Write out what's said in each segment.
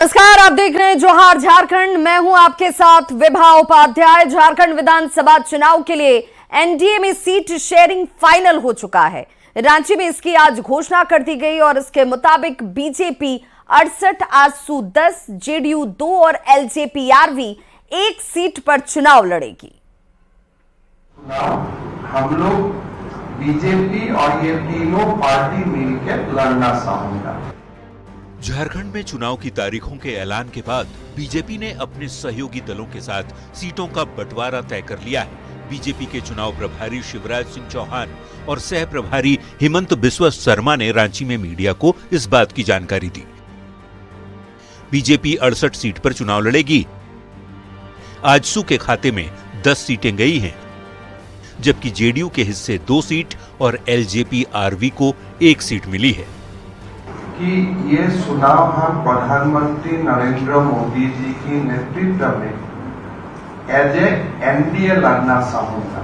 नमस्कार, आप देख रहे हैं जोहार झारखंड। मैं हूं आपके साथ विभा उपाध्याय। झारखंड विधानसभा चुनाव के लिए एनडीए में सीट शेयरिंग फाइनल हो चुका है। रांची में इसकी आज घोषणा कर दी गई और इसके मुताबिक बीजेपी 68, आजसू 10, जेडीयू 2 और एलजेपी आरवी 1 सीट पर चुनाव लड़ेगी। हम लोग बीजेपी और ये तीनों पार्टी मिलकर लड़ना चाहूंगा। झारखंड में चुनाव की तारीखों के ऐलान के बाद बीजेपी ने अपने सहयोगी दलों के साथ सीटों का बंटवारा तय कर लिया है। बीजेपी के चुनाव प्रभारी शिवराज सिंह चौहान और सह प्रभारी हेमंत बिस्वा शर्मा ने रांची में मीडिया को इस बात की जानकारी दी। बीजेपी 68 सीट पर चुनाव लड़ेगी। आजसू के खाते में 10 सीटें गई हैं, जबकि जेडीयू के हिस्से 2 सीट और एलजेपी आरवी को 1 सीट मिली है। कि ये चुनाव हम प्रधानमंत्री नरेंद्र मोदी जी की नेतृत्व में एज ए एनडीए लड़ना चाहूंगा।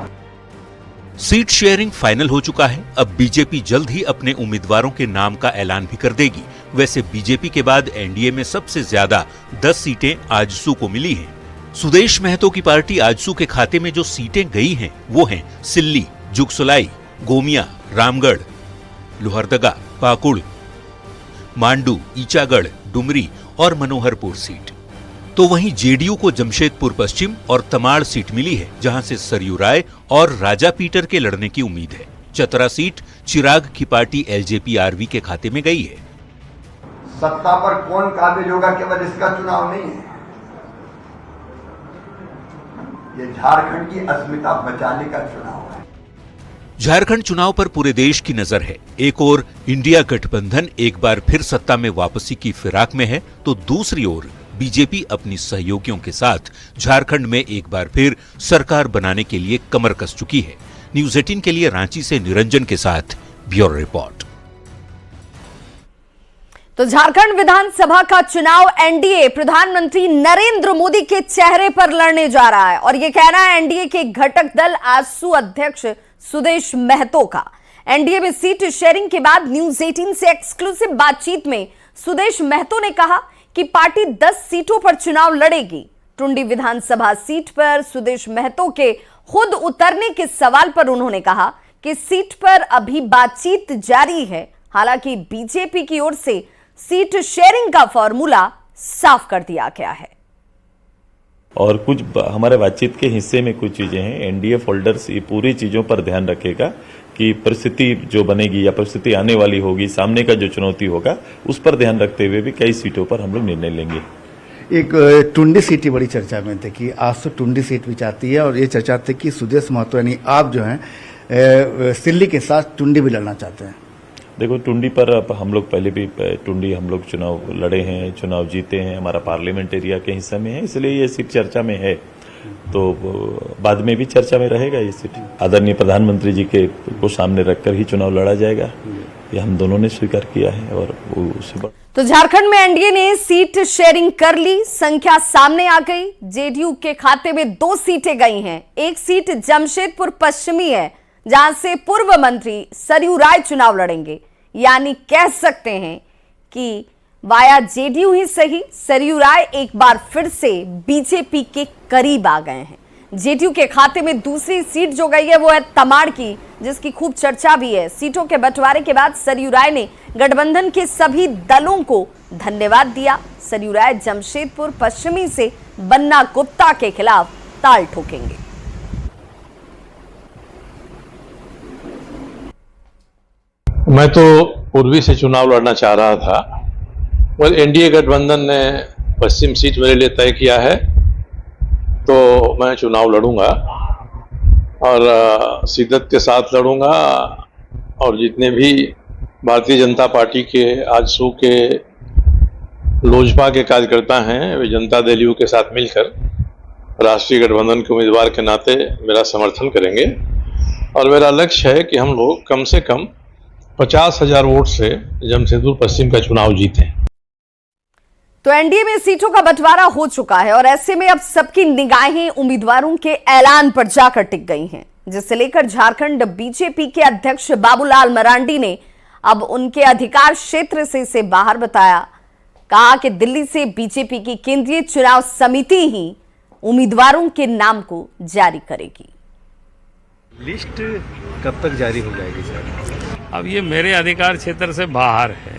सीट शेयरिंग फाइनल हो चुका है। अब बीजेपी जल्द ही अपने उम्मीदवारों के नाम का ऐलान भी कर देगी। वैसे बीजेपी के बाद एनडीए में सबसे ज्यादा 10 सीटें आजसू को मिली हैं। सुदेश महतो की पार्टी आजसू के खाते में जो सीटें गई हैं वो हैं सिल्ली, जुगसलाई, गोमिया, रामगढ़, लोहरदगा, पाकुड़, मांडू, ईचागढ़, डुमरी और मनोहरपुर सीट। तो वहीं जेडीयू को जमशेदपुर पश्चिम और तमाड़ सीट मिली है, जहां से सरयू राय और राजा पीटर के लड़ने की उम्मीद है। चतरा सीट चिराग की पार्टी एलजेपी आरवी के खाते में गई है। सत्ता पर कौन काबिज होगा केवल इसका चुनाव नहीं है, ये झारखंड की अस्मिता बचाने का चुनाव है। झारखंड चुनाव पर पूरे देश की नजर है। एक ओर इंडिया गठबंधन एक बार फिर सत्ता में वापसी की फिराक में है, तो दूसरी ओर बीजेपी अपनी सहयोगियों के साथ झारखंड में एक बार फिर सरकार बनाने के लिए कमर कस चुकी है। न्यूज़ 18 के लिए रांची से निरंजन के साथ ब्यूरो रिपोर्ट। तो झारखंड विधानसभा का चुनाव एनडीए प्रधानमंत्री नरेंद्र मोदी के चेहरे पर लड़ने जा रहा है और यह कहना है एनडीए के घटक दल आजसू अध्यक्ष सुदेश महतो का। एनडीए में सीट शेयरिंग के बाद न्यूज़ 18 से एक्सक्लूसिव बातचीत में सुदेश महतो ने कहा कि पार्टी 10 सीटों पर चुनाव लड़ेगी। टुंडी विधानसभा सीट पर सुदेश महतो के खुद उतरने के सवाल पर उन्होंने कहा कि सीट पर अभी बातचीत जारी है। हालांकि बीजेपी की ओर से सीट शेयरिंग का फॉर्मूला साफ कर दिया गया है और कुछ हमारे बातचीत के हिस्से में कुछ चीजें हैं। एनडीए फोल्डर्स ये पूरी चीजों पर ध्यान रखेगा कि परिस्थिति जो बनेगी या परिस्थिति आने वाली होगी, सामने का जो चुनौती होगा, उस पर ध्यान रखते हुए भी कई सीटों पर हम लोग निर्णय लेंगे। एक टुंडी सीट की बड़ी चर्चा में थे कि आज तो टुंडी सीट भी चाहती है और ये चर्चा थी कि सुदेश महतो यानी आप जो हैं सिल्ली के साथ टुंडी भी लड़ना चाहते हैं। देखो, टुंडी पर हम लोग पहले भी टुंडी हम लोग चुनाव लड़े हैं, चुनाव जीते हैं, हमारा पार्लियामेंट एरिया के हिस्से में है, इसलिए ये सीट चर्चा में है। तो बाद में भी चर्चा में रहेगा ये सीट। आदरणीय प्रधानमंत्री जी के को सामने रखकर ही चुनाव लड़ा जाएगा, ये हम दोनों ने स्वीकार किया है। और उसी तो झारखंड में एनडीए ने सीट शेयरिंग कर ली, संख्या सामने आ गई। जेडीयू के खाते में 2 सीटें गई हैं। 1 सीट जमशेदपुर पश्चिमी है, जहां से पूर्व मंत्री सरयू राय चुनाव लड़ेंगे। यानी कह सकते हैं कि वाया जेडीयू ही सही, सरयू राय एक बार फिर से बीजेपी के करीब आ गए हैं। जेडीयू के खाते में दूसरी सीट जो गई है वो है तमाड़ की, जिसकी खूब चर्चा भी है। सीटों के बंटवारे के बाद सरयू राय ने गठबंधन के सभी दलों को धन्यवाद दिया। सरयू राय जमशेदपुर पश्चिमी से बन्ना गुप्ता के खिलाफ ताल ठोकेंगे। मैं तो पूर्वी से चुनाव लड़ना चाह रहा था, और एनडीए गठबंधन ने पश्चिम सीट मेरे लिए तय किया है, तो मैं चुनाव लड़ूंगा और शिद्दत के साथ लड़ूंगा। और जितने भी भारतीय जनता पार्टी के आजसू के लोजपा के कार्यकर्ता हैं, वे जनता दल यू के साथ मिलकर राष्ट्रीय गठबंधन के उम्मीदवार के नाते मेरा समर्थन करेंगे। और मेरा लक्ष्य है कि हम लोग कम से कम 50,000 वोट से जमशेदपुर पश्चिम का चुनाव जीते। तो एनडीए में सीटों का बंटवारा हो चुका है और ऐसे में अब सबकी निगाहें उम्मीदवारों के ऐलान पर जाकर टिक गई हैं, जिसे लेकर झारखंड बीजेपी के अध्यक्ष बाबूलाल मरांडी ने अब उनके अधिकार क्षेत्र से इसे बाहर बताया। कहा कि दिल्ली से बीजेपी की केंद्रीय चुनाव समिति ही उम्मीदवारों के नाम को जारी करेगी। लिस्ट कब तक जारी हो जाएगी सर? अब ये मेरे अधिकार क्षेत्र से बाहर है।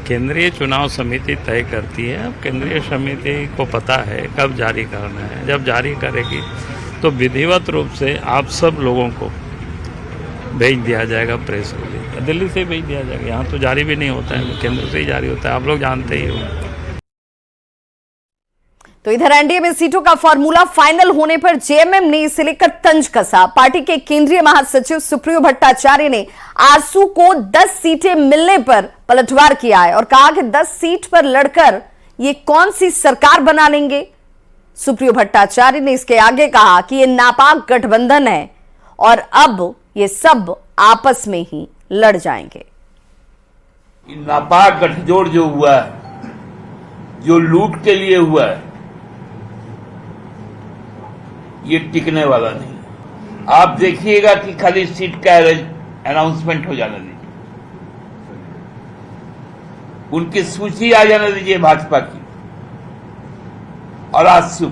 केंद्रीय चुनाव समिति तय करती है। अब केंद्रीय समिति को पता है कब जारी करना है। जब जारी करेगी तो विधिवत रूप से आप सब लोगों को भेज दिया जाएगा प्रेस को लिए। दिल्ली से भेज दिया जाएगा, यहाँ तो जारी भी नहीं होता है, केंद्र से ही जारी होता है, आप लोग जानते ही हो। तो इधर एनडीए में सीटों का फॉर्मूला फाइनल होने पर जेएमएम ने इसे लेकर तंज कसा। पार्टी के केंद्रीय महासचिव सुप्रियो भट्टाचार्य ने आजसू को 10 सीटें मिलने पर पलटवार किया है और कहा कि 10 सीट पर लड़कर ये कौन सी सरकार बना लेंगे। सुप्रियो भट्टाचार्य ने इसके आगे कहा कि ये नापाक गठबंधन है और अब ये सब आपस में ही लड़ जाएंगे। नापाक गठजोड़ जो हुआ है, जो लूट के लिए हुआ है, ये टिकने वाला नहीं। आप देखिएगा कि खाली सीट का अनाउंसमेंट हो जाने दीजिए, उनकी सूची आ जाने दीजिए भाजपा की और आजसू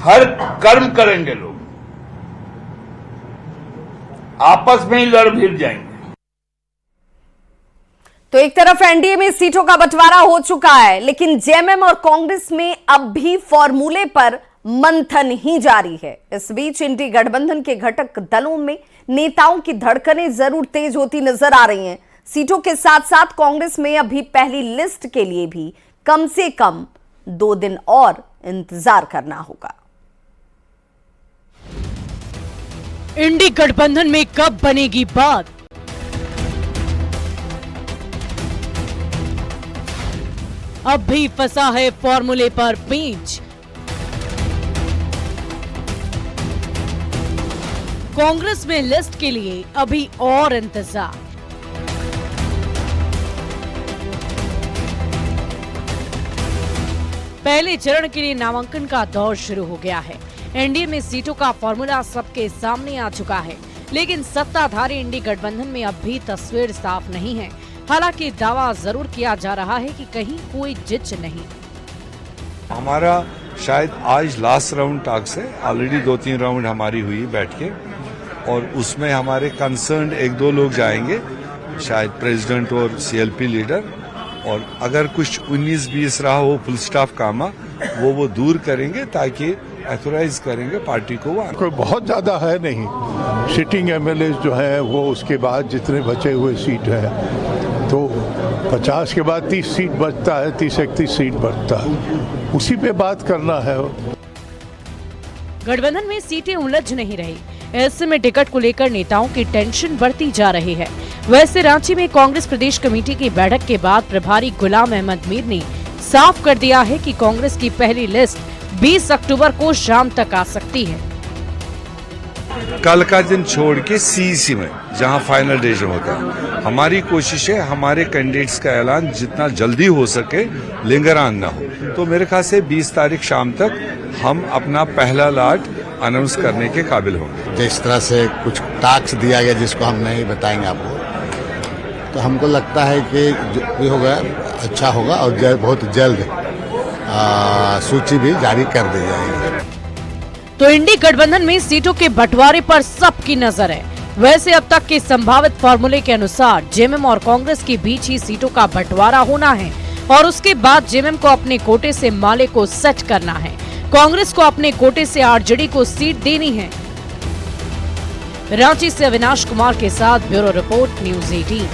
हर कर्म करेंगे लोग, आपस में ही लड़ भिड़ जाएंगे। तो एक तरफ एनडीए में सीटों का बंटवारा हो चुका है, लेकिन जेएमएम और कांग्रेस में अब भी फॉर्मूले पर मंथन ही जारी है। इस बीच इंडी गठबंधन के घटक दलों में नेताओं की धड़कनें जरूर तेज होती नजर आ रही हैं। सीटों के साथ साथ कांग्रेस में अभी पहली लिस्ट के लिए भी कम से कम 2 दिन और इंतजार करना होगा। इंडी गठबंधन में कब बनेगी बात? अब भी फंसा है फॉर्मूले पर पेंच। कांग्रेस में लिस्ट के लिए अभी और इंतजार। पहले चरण के लिए नामांकन का दौर शुरू हो गया है। एनडीए में सीटों का फॉर्मूला सबके सामने आ चुका है, लेकिन सत्ताधारी इंडी गठबंधन में अब भी तस्वीर साफ नहीं है। हालांकि दावा जरूर किया जा रहा है कि कहीं कोई जिच नहीं। हमारा शायद आज लास्ट राउंड टॉक्स है, ऑलरेडी 2-3 राउंड हमारी हुई बैठ के, और उसमें हमारे कंसर्न 1-2 लोग जाएंगे, शायद प्रेसिडेंट और सीएलपी लीडर, और अगर कुछ 19-20 रहा हो फुल स्टाफ कामा वो दूर करेंगे ताकि ऑथोराइज करेंगे पार्टी को। कोई बहुत ज्यादा है नहीं, सिटिंग एमएलए जो है वो, उसके बाद जितने बचे हुए सीट है तो 50 के बाद 30 सीट बचता है, 30-31 सीट बचता है, उसी पे बात करना है। गठबंधन में सीटें उलझ नहीं रही, ऐसे में टिकट को लेकर नेताओं की टेंशन बढ़ती जा रही है। वैसे रांची में कांग्रेस प्रदेश कमेटी की बैठक के बाद प्रभारी गुलाम अहमद मीर ने साफ कर दिया है कि कांग्रेस की पहली लिस्ट 20 अक्टूबर को शाम तक आ सकती है। कल का दिन छोड़ के सीईसी में जहां फाइनल डिसीजन होता है, हमारी कोशिश है हमारे कैंडिडेट्स का ऐलान जितना जल्दी हो सके लिंगरान ना हो। तो मेरे ख्याल से 20 तारीख शाम तक हम अपना पहला लॉट अनाउंस करने के काबिल होंगे। जिस तरह से कुछ टास्क दिया गया जिसको हम नहीं बताएंगे आपको, तो हमको लगता है कि जो भी होगा अच्छा होगा और बहुत जल्द सूची भी जारी कर दी जाएगी। तो इंडी गठबंधन में सीटों के बंटवारे पर सबकी नजर है। वैसे अब तक के संभावित फॉर्मूले के अनुसार जेएमएम और कांग्रेस के बीच ही सीटों का बंटवारा होना है और उसके बाद जेएमएम को अपने कोटे से माले को सेट करना है, कांग्रेस को अपने कोटे से आरजेडी को सीट देनी है। रांची से अविनाश कुमार के साथ ब्यूरो रिपोर्ट, न्यूज़ 18।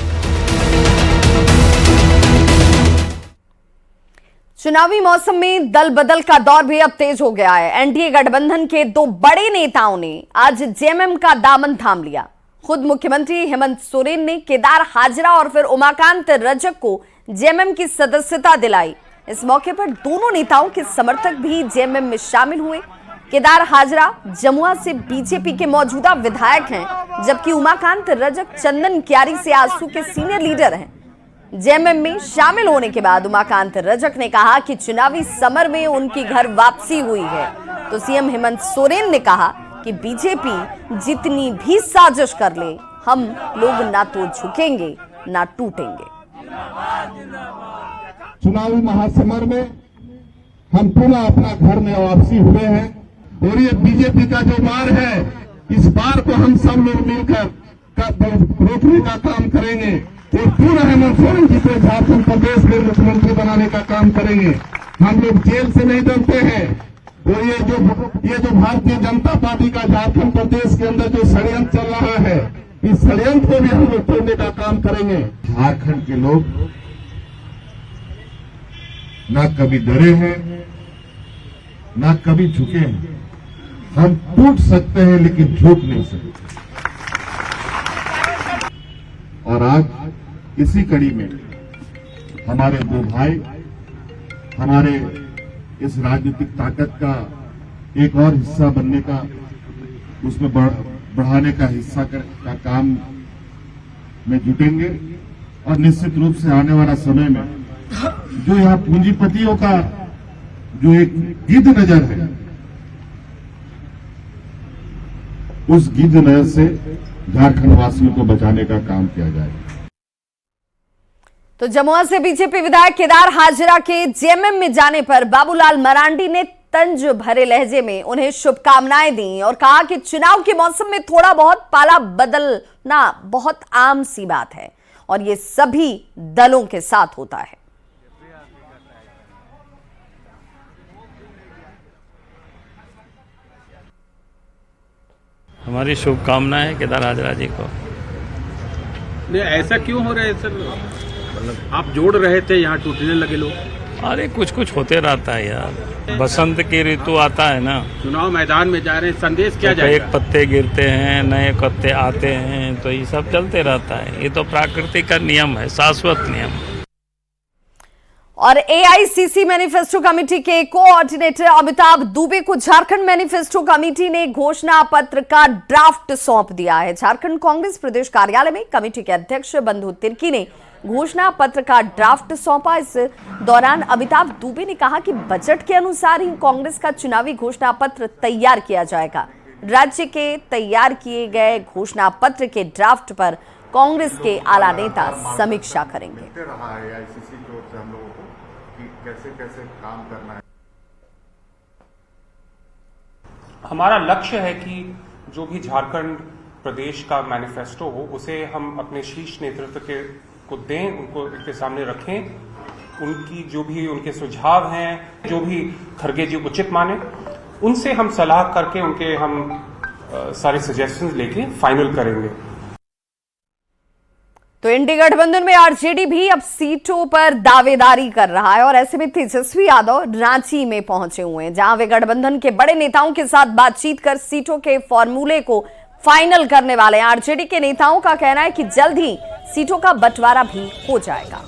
चुनावी मौसम में दल बदल का दौर भी अब तेज हो गया है। एनडीए गठबंधन के 2 बड़े नेताओं ने आज जेएमएम का दामन थाम लिया। खुद मुख्यमंत्री हेमंत सोरेन ने केदार हाजरा और फिर उमाकांत रजक को जेएमएम की सदस्यता दिलाई। इस मौके पर दोनों नेताओं के समर्थक भी जेएमएम में शामिल हुए। केदार हाजरा जमुआ से बीजेपी के मौजूदा विधायक हैं, जबकि उमाकांत रजक चंदन क्यारी से आजसू के सीनियर लीडर हैं। जेएमएम में शामिल होने के बाद उमाकांत रजक ने कहा कि चुनावी समर में उनकी घर वापसी हुई है, तो सीएम हेमंत सोरेन ने कहा कि बीजेपी जितनी भी साजिश कर ले, हम लोग ना तो झुकेंगे ना टूटेंगे। चुनावी महासमर में हम पूरा अपना घर में वापसी हुए हैं और ये बीजेपी का जो वार है, इस बार को हम सब लोग मिलकर रोकने का काम करेंगे और पूरा हेमंत सोरेन जी को झारखंड प्रदेश के मुख्यमंत्री बनाने का काम करेंगे। हम लोग जेल से नहीं डरते हैं और ये जो भारतीय जनता पार्टी का झारखंड प्रदेश के अंदर जो षड्यंत्र चल रहा है, इस षड्यंत्र को भी हम लोग तोड़ने का काम करेंगे। झारखंड के लोग ना कभी डरे हैं ना कभी झुके हैं। हम टूट सकते हैं लेकिन झुक नहीं सकते। और आज इसी कड़ी में हमारे दो भाई हमारे इस राजनीतिक ताकत का एक और हिस्सा बनने का, उसमें बढ़ाने का हिस्सा का काम में जुटेंगे और निश्चित रूप से आने वाला समय में जो यहाँ पूंजीपतियों का जो एक गिद्ध नजर है, उस गिद्ध नजर से झारखंड वासियों को बचाने का काम किया जाएगा। तो जमुआ से बीजेपी विधायक केदार हाजरा के जेएमएम में जाने पर बाबूलाल मरांडी ने तंज भरे लहजे में उन्हें शुभकामनाएं दी और कहा कि चुनाव के मौसम में थोड़ा बहुत पाला बदलना बहुत आम सी बात है और ये सभी दलों के साथ होता है। हमारी शुभकामनाएं है केदार हाजरा जी को। नहीं, ऐसा क्यों हो रहा है सर? मतलब आप जोड़ रहे थे, यहाँ टूटने लगे लोग। अरे कुछ कुछ होते रहता है यार, बसंत की ऋतु आता है ना, चुनाव मैदान में जा रहे हैं, संदेश क्या जाएगा? एक पत्ते गिरते हैं, नए पत्ते आते हैं, तो ये सब चलते रहता है। ये तो प्रकृति का नियम है, शाश्वत नियम। और एआईसीसी मैनिफेस्टो कमेटी के कोऑर्डिनेटर अमिताभ दुबे को झारखंड मैनिफेस्टो कमेटी ने घोषणा पत्र का ड्राफ्ट सौंप दिया है। झारखंड कांग्रेस प्रदेश कार्यालय में कमेटी के अध्यक्ष बंधु तिर्की ने घोषणा पत्र का ड्राफ्ट सौंपा। इस दौरान अमिताभ दुबे ने कहा कि बजट के अनुसार ही कांग्रेस का चुनावी घोषणा पत्र तैयार किया जाएगा। राज्य के तैयार किए गए घोषणा पत्र के ड्राफ्ट पर कांग्रेस के आला नेता समीक्षा करेंगे। कैसे कैसे काम करना है। हमारा लक्ष्य है कि जो भी झारखंड प्रदेश का मैनिफेस्टो हो उसे हम अपने शीर्ष नेतृत्व को दें, उनको उनके सामने रखें। उनकी जो भी उनके सुझाव हैं, जो भी खड़गे जी उचित माने, उनसे हम सलाह करके उनके हम सारे सजेशंस लेके फाइनल करेंगे। तो इंडी गठबंधन में आरजेडी भी अब सीटों पर दावेदारी कर रहा है और ऐसे में तेजस्वी यादव रांची में पहुंचे हुए हैं, जहां वे गठबंधन के बड़े नेताओं के साथ बातचीत कर सीटों के फॉर्मूले को फाइनल करने वाले हैं। आरजेडी के नेताओं का कहना है कि जल्द ही सीटों का बंटवारा भी हो जाएगा।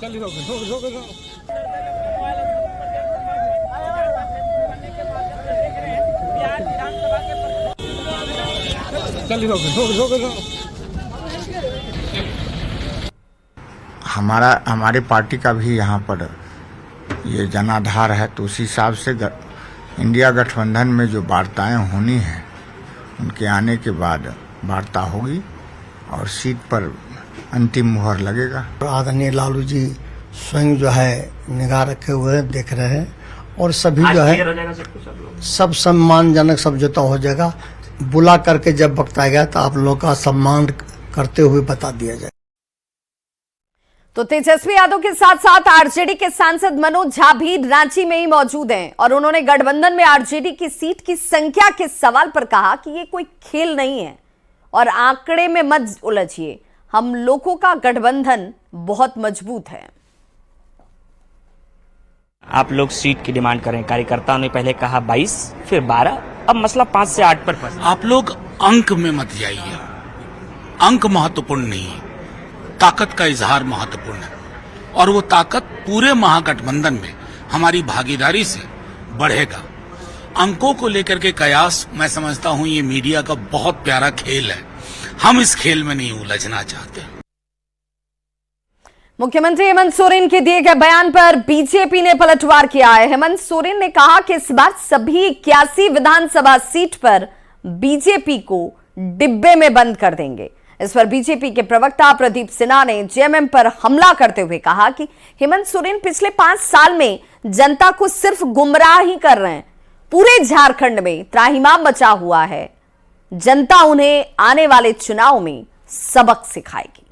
हमारी पार्टी का भी यहाँ पर ये जनाधार है, तो उसी हिसाब से इंडिया गठबंधन में जो वार्ताएं होनी हैं उनके आने के बाद वार्ता होगी और सीट पर अंतिम मुहर लगेगा। आदरणीय लालू जी स्वयं जो है निगाह रखे हुए देख रहे हैं और सभी जो है सब सम्मानजनक समझौता हो जाएगा। बुला करके जब वक्त आएगा तो आप लोगों का सम्मान करते हुए बता दिया जाएगा। तो तेजस्वी यादव के साथ साथ आरजेडी के सांसद मनोज झा भी रांची में ही मौजूद हैं और उन्होंने गठबंधन में आरजेडी की सीट की संख्या के सवाल पर कहा कि ये कोई खेल नहीं है और आंकड़े में मत उलझिए, हम लोगों का गठबंधन बहुत मजबूत है। आप लोग सीट की डिमांड करें, कार्यकर्ताओं ने पहले कहा 22 फिर 12, अब मसला 5 से 8 पर फंसा। आप लोग अंक में मत जाइए, अंक महत्वपूर्ण नहीं है, ताकत का इजहार महत्वपूर्ण है और वो ताकत पूरे महागठबंधन में हमारी भागीदारी से बढ़ेगा। अंकों को लेकर के कयास मैं समझता हूं ये मीडिया का बहुत प्यारा खेल है, हम इस खेल में नहीं उलझना चाहते। मुख्यमंत्री हेमंत सोरेन के दिए गए बयान पर बीजेपी ने पलटवार किया है। हेमंत सोरेन ने कहा कि इस बार सभी 81 विधानसभा सीट पर बीजेपी को डिब्बे में बंद कर देंगे। इस पर बीजेपी के प्रवक्ता प्रदीप सिन्हा ने जेएमएम पर हमला करते हुए कहा कि हेमंत सोरेन पिछले 5 साल में जनता को सिर्फ गुमराह ही कर रहे हैं। पूरे झारखंड में त्राहिमाम मचा हुआ है। जनता उन्हें आने वाले चुनाव में सबक सिखाएगी।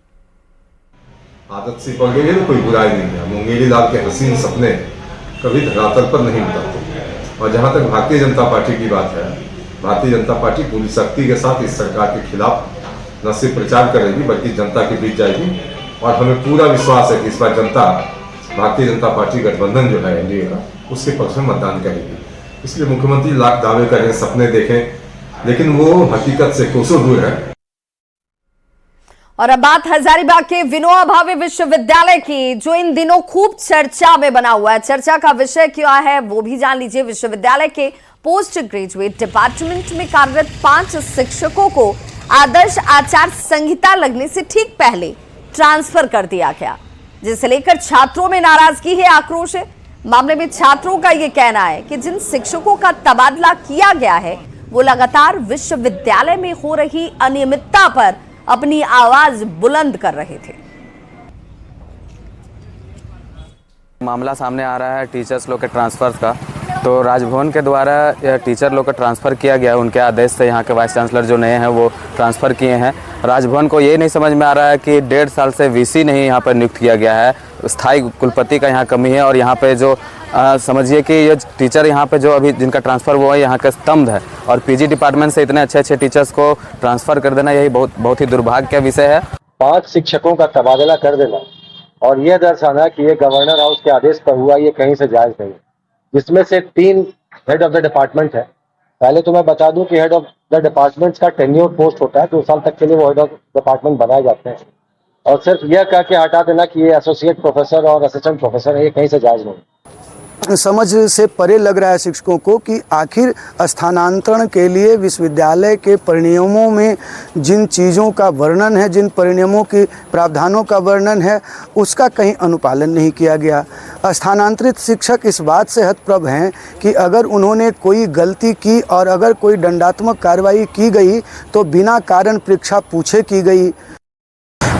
आदत सी पड़ गई है तो कोई बुराई नहीं है। मुंगेरी लाल के हसीन सपने कभी धरातल पर नहीं उतरते। और जहां तक भारतीय जनता पार्टी की बात है, भारतीय जनता पार्टी पूरी शक्ति के साथ इस सरकार के खिलाफ न सिर्फ प्रचार करेगी बल्कि जनता के बीच जाएगी। और हमें पूरा विश्वास है कि इस बार जनता भारतीय जनता पार्टी गठबंधन जो है एनडीए का, उसके पक्ष में मतदान करेगी। इसलिए मुख्यमंत्री लाख दावे करें, सपने देखें, लेकिन वो हकीकत से कोसों दूर है। और अब बात हजारीबाग के विनोबा भावे विश्वविद्यालय की, जो इन दिनों खूब चर्चा में बना हुआ है। चर्चा का विषय क्या है वो भी जान लीजिए। विश्वविद्यालय के पोस्ट ग्रेजुएट डिपार्टमेंट में कार्यरत 5 शिक्षकों को आदर्श आचार संहिता लगने से ठीक पहले ट्रांसफर कर दिया गया, जिसे लेकर छात्रों में नाराजगी है, आक्रोश है। मामले में छात्रों का यह कहना है कि जिन शिक्षकों का तबादला किया गया है वो लगातार विश्वविद्यालय में हो रही अनियमितता पर अपनी आवाज बुलंद कर रहे थे। मामला सामने आ रहा है टीचर्स लोग के ट्रांसफर का। तो राजभवन के द्वारा टीचर लोग का ट्रांसफ़र किया गया है। उनके आदेश से यहाँ के वाइस चांसलर जो नए हैं वो ट्रांसफ़र किए हैं। राजभवन को ये नहीं समझ में आ रहा है कि 1.5 साल से वीसी नहीं यहाँ पर नियुक्त किया गया है। स्थायी कुलपति का यहाँ कमी है। और यहाँ पे जो समझिए कि ये टीचर यहाँ पे जो अभी जिनका ट्रांसफ़र हुआ है यहाँ का स्तंभ है। और पीजी डिपार्टमेंट से इतने अच्छे टीचर्स को ट्रांसफ़र कर देना यही बहुत ही दुर्भाग्य का विषय है। 5 शिक्षकों का तबादला कर देना और यह दर्शाना कि ये गवर्नर हाउस के आदेश पर हुआ, ये कहीं से जायज़ नहीं, जिसमें से 3 हेड ऑफ द डिपार्टमेंट है। पहले तो मैं बता दूं कि हेड ऑफ द डिपार्टमेंट का टेन्योर पोस्ट होता है, 2 साल तक के लिए वो हेड ऑफ डिपार्टमेंट बनाए जाते हैं। और सिर्फ यह कह के हटा देना कि ये एसोसिएट प्रोफेसर और असिस्टेंट प्रोफेसर है, ये कहीं से जायज़ नहीं। समझ से परे लग रहा है शिक्षकों को कि आखिर स्थानांतरण के लिए विश्वविद्यालय के परिनियमों में जिन चीज़ों का वर्णन है, जिन परिनियमों के प्रावधानों का वर्णन है, उसका कहीं अनुपालन नहीं किया गया। स्थानांतरित शिक्षक इस बात से हतप्रभ हैं कि अगर उन्होंने कोई गलती की और अगर कोई दंडात्मक कार्रवाई की गई तो बिना कारण परीक्षा पूछे की गई।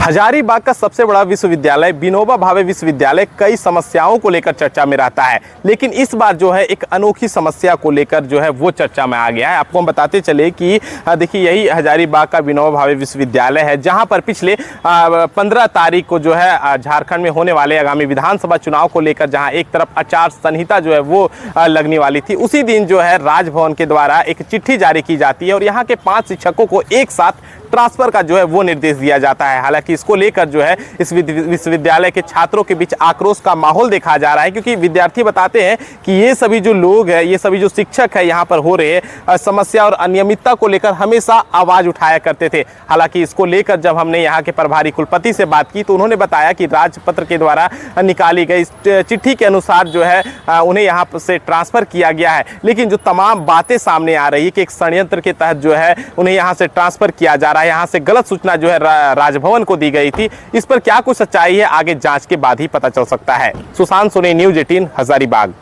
हजारीबाग का सबसे बड़ा विश्वविद्यालय विनोबा भावे विश्वविद्यालय कई समस्याओं को लेकर चर्चा में रहता है, लेकिन इस बार जो है एक अनोखी समस्या को लेकर जो है वो चर्चा में आ गया है। आपको हम बताते चले कि देखिए यही हजारीबाग का विनोबा भावे विश्वविद्यालय है, जहां पर पिछले 15 तारीख को जो है झारखंड में होने वाले आगामी विधानसभा चुनाव को लेकर जहाँ एक तरफ आचार संहिता जो है वो लगने वाली थी, उसी दिन जो है राजभवन के द्वारा एक चिट्ठी जारी की जाती है और यहाँ के 5 शिक्षकों को एक साथ ट्रांसफर का जो है वो निर्देश दिया जाता है। हालांकि इसको लेकर जो है इस विश्वविद्यालय के छात्रों के बीच आक्रोश का माहौल देखा जा रहा है, क्योंकि विद्यार्थी बताते हैं कि ये सभी जो लोग हैं, ये सभी जो शिक्षक है यहाँ पर हो रहे समस्या और अनियमितता को लेकर हमेशा आवाज उठाया करते थे। हालांकि इसको लेकर जब हमने यहाँ के प्रभारी कुलपति से बात की तो उन्होंने बताया कि राजपत्र के द्वारा निकाली गई चिट्ठी के अनुसार जो है उन्हें यहाँ से ट्रांसफर किया गया है, लेकिन जो तमाम बातें सामने आ रही है कि एक षड्यंत्र के तहत जो है उन्हें यहाँ से ट्रांसफर किया जा रहा है, यहाँ से गलत सूचना जो है राजभवन को दी गई थी। इस पर क्या कुछ सच्चाई है आगे जांच के बाद ही पता चल सकता है। सुशांत सोनी, न्यूज़ 18 हजारीबाग।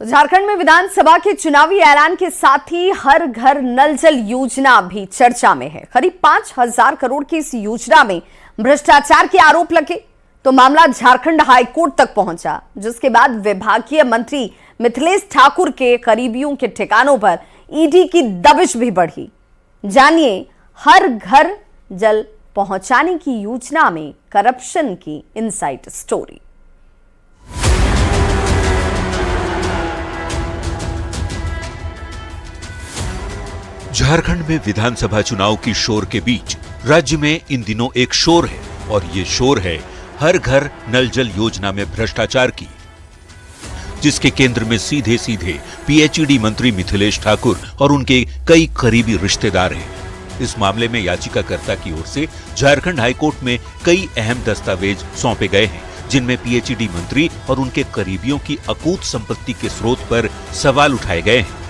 तो झारखंड में विधानसभा के चुनावी ऐलान के साथ ही हर घर नल जल योजना भी चर्चा में है। करीब 5,000 करोड़ की इस योजना में भ्रष्टाचार के आरोप लगे तो मामला झारखंड हाईकोर्ट तक पहुंचा, जिसके बाद विभागीय मंत्री मिथिलेश ठाकुर के करीबियों के ठिकानों पर ईडी की दबिश भी बढ़ी। जानिए हर घर जल पहुंचाने की योजना में करप्शन की इनसाइड स्टोरी। झारखंड में विधानसभा चुनाव की शोर के बीच राज्य में इन दिनों एक शोर है और ये शोर है हर घर नल जल योजना में भ्रष्टाचार की, जिसके केंद्र में सीधे सीधे पीएचईडी मंत्री मिथिलेश ठाकुर और उनके कई करीबी रिश्तेदार हैं। इस मामले में याचिकाकर्ता की ओर से झारखंड हाईकोर्ट में कई अहम दस्तावेज सौंपे गए हैं, जिनमें पीएचईडी मंत्री और उनके करीबियों की अकूत संपत्ति के स्रोत पर सवाल उठाए गए हैं।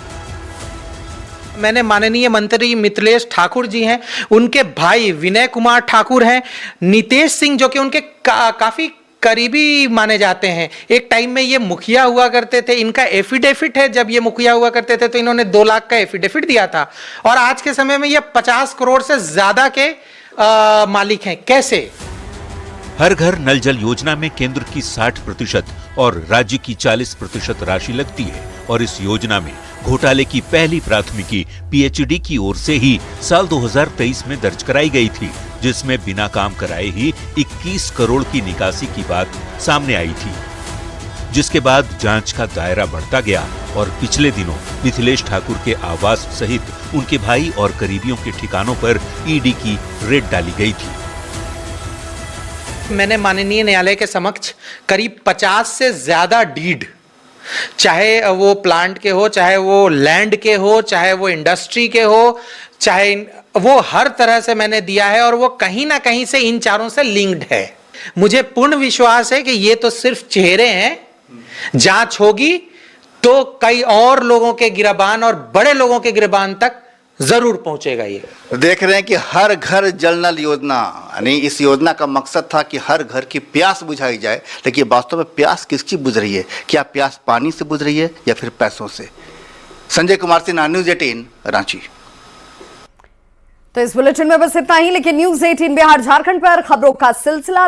मैंने माननीय मंत्री मिथिलेश ठाकुर जी हैं, उनके भाई विनय कुमार ठाकुर हैं, नितेश सिंह जो कि उनके काफी करीबी माने जाते हैं। एक टाइम में ये मुखिया हुआ करते थे, इनका एफिडेविट है, जब ये मुखिया हुआ करते थे तो इन्होंने 2 लाख का एफिडेविट दिया था, और आज के समय में ये 50 करोड़ से ज्यादा के मालिक हैं। कैसे? हर घर नल जल योजना में केंद्र की 60% और राज्य की 40% राशि लगती है, और इस योजना में घोटाले की पहली प्राथमिकी पीएचडी की ओर से ही साल 2023 में दर्ज कराई गई थी, जिसमें बिना काम कराए ही 21 करोड़ की निकासी की बात सामने आई थी, जिसके बाद जांच का दायरा बढ़ता गया और पिछले दिनों मिथिलेश ठाकुर के आवास सहित उनके भाई और करीबियों के ठिकानों पर ईडी की रेड डाली गई थी। मैंने माननीय न्यायालय के समक्ष करीब 50 से ज्यादा डीड, चाहे वो प्लांट के हो, चाहे वो लैंड के हो, चाहे वो इंडस्ट्री के हो, चाहे वो हर तरह से मैंने दिया है, और वो कहीं ना कहीं से इन चारों से लिंक्ड है। मुझे पूर्ण विश्वास है कि ये तो सिर्फ चेहरे हैं, जांच होगी तो कई और लोगों के गिरबान और बड़े लोगों के गिरबान तक जरूर पहुंचेगा। ये देख रहे हैं कि हर घर जल नल योजना, यानी इस योजना का मकसद था कि हर घर की प्यास बुझाई जाए, लेकिन वास्तव में प्यास किसकी बुझ रही है? क्या प्यास पानी से बुझ रही है या फिर पैसों से? संजय कुमार सिन्हा, न्यूज 18 रांची। तो इस बुलेटिन में बस इतना ही, लेकिन न्यूज 18 बिहार झारखंड पर खबरों का सिलसिला